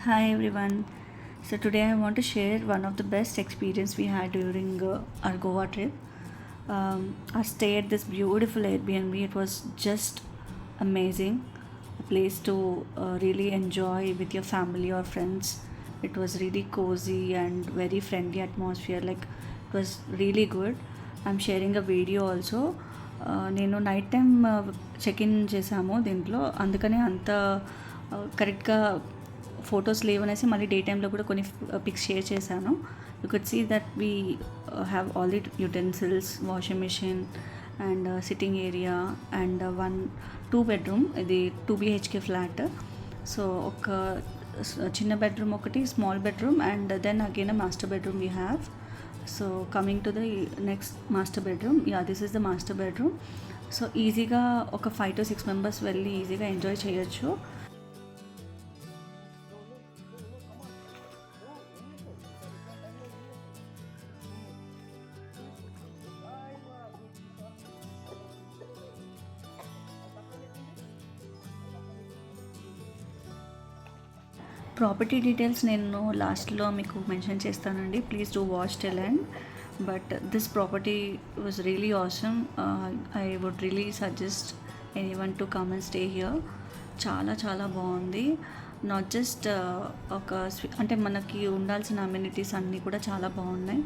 Hi everyone. So today I want to share one of the best experience we had during our Goa trip. I stay at this beautiful Airbnb. It was just amazing, a place to really enjoy with your family or friends. It was really cozy and very friendly atmosphere. Like it was really good. I'm sharing a video also. నేను night time check in చేసాము దీంట్లో, అందుకనే అంత కరెక్ట్గా photos లేవనేసి మళ్ళీ day టైంలో కూడా కొన్ని పిక్స్ షేర్ చేశాను. You could see that we have all the utensils, washing machine and sitting area and 2 bedroom. ఇది 2 BHK ఫ్లాట్. సో ఒక చిన్న బెడ్రూమ్, ఒకటి small bedroom and then again master bedroom we have. So coming to the next master bedroom, this is the master bedroom. So ఈజీగా ఒక 5 to 6 members వెళ్ళి ఈజీగా enjoy చేయొచ్చు. Property details నేను లాస్ట్లో మీకు మెన్షన్ చేస్తానండి. Please do watch till end. But this property was really awesome. I would really suggest anyone to come and stay here. చాలా చాలా బాగుంది. నాట్ జస్ట్ అంటే మనకి ఉండాల్సిన అమ్యూనిటీస్ అన్నీ కూడా చాలా బాగున్నాయి.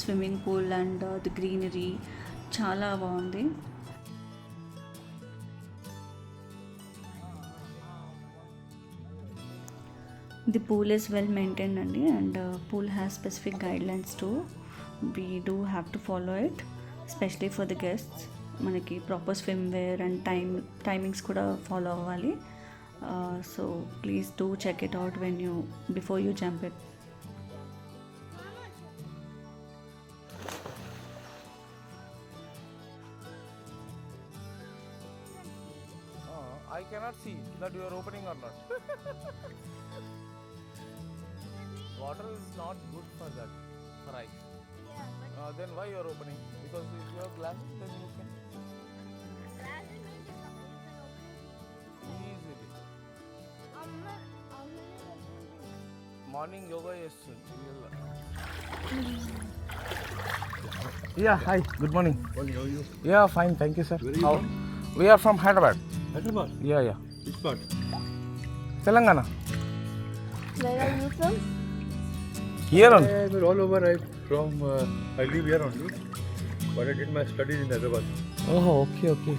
Swimming pool and the greenery చాలా బాగుంది. The pool is well maintained and pool has specific guidelines too. We do have to follow it, especially for the guests. మనకి ప్రాపర్ స్విమ్వేర్ అండ్ టైమింగ్స్ కూడా follow అవ్వాలి. So please do check it out before you jump it. I cannot see that you are opening or not. Water is not good for that, for eyes. Then why you are opening? Because if you have glasses, then you can easily. Morning yoga is Yeah, hi. Good morning. Morning, how are you? Yeah, fine. Thank you, sir. Where are you from? We are from Hyderabad. Hyderabad? Yeah. Which part? Telangana. Where are you from? Here on. We're all over. I live here only, but I did my studies in Hyderabad. Oh, okay.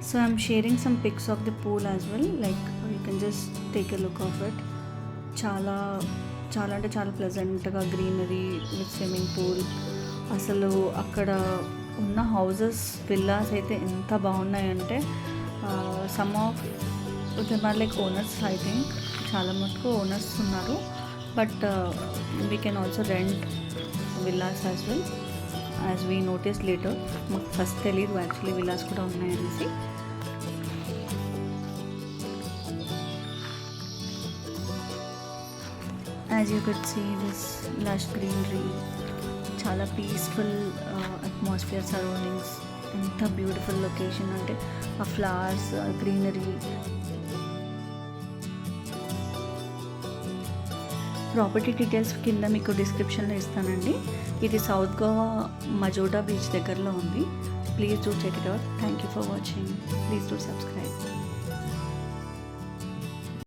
So I'm sharing some pics of the pool as well. Like you can just take a look of it. చాలా అంటే చాలా ప్లెజెంట్గా greenery with swimming pool. అసలు అక్కడ ఉన్న houses, villas అయితే ఎంత బాగున్నాయంటే some of them are like owners. I think చాలా మటుకు ఓనర్స్ ఉన్నారు. But we can also rent villas as well, as we notice later. మాకు ఫస్ట్ తెలీదు యాక్చువల్లీ విల్లాస్ కూడా ఉన్నాయనేసి. As you could see, this lush greenery, చాలా peaceful atmosphere, surroundings. ఎంత beautiful location అంటే ఆ ఫ్లవర్స్, గ్రీనరీ. ప్రాపర్టీ డీటెయిల్స్ కింద మీకు డిస్క్రిప్షన్లో ఇస్తానండి. ఇది సౌత్ గోవా మజోడా బీచ్ దగ్గరలో ఉంది. Please do check it out. Thank you for watching. Please do subscribe.